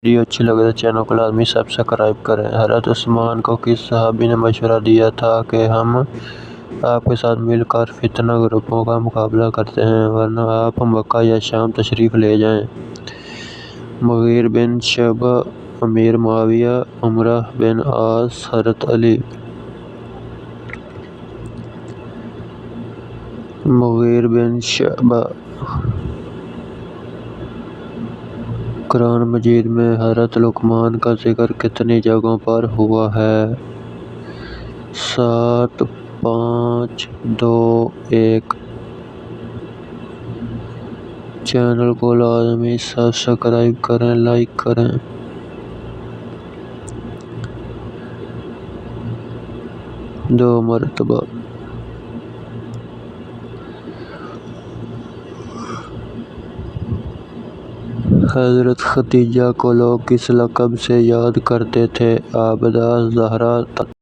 Video اچھی لگے تو چینل کو لازمی سبسکرائب کریں۔ حضرت عثمان کو کس صحابی نے مشورہ دیا تھا کہ ہم آپ کے ساتھ مل کر فتنہ گروپوں کا مقابلہ کرتے ہیں ورنہ آپ مکہ یا شام تشریف لے جائیں؟ مغیرہ بن شعبہ، امیر معاویہ، عمرو بن عاص، حضرت علی۔ مغیرہ بن شعبہ۔ قرآن مجید میں حضرت لقمان کا ذکر کتنی جگہوں پر ہوا ہے؟ 7، 5، 2، 1۔ چینل کو لازمی سبسکرائب کریں، لائک کریں۔ 2 مرتبہ۔ حضرت خدیجہ کو لوگ کس لقب سے یاد کرتے تھے؟ عابدہ، زہرا،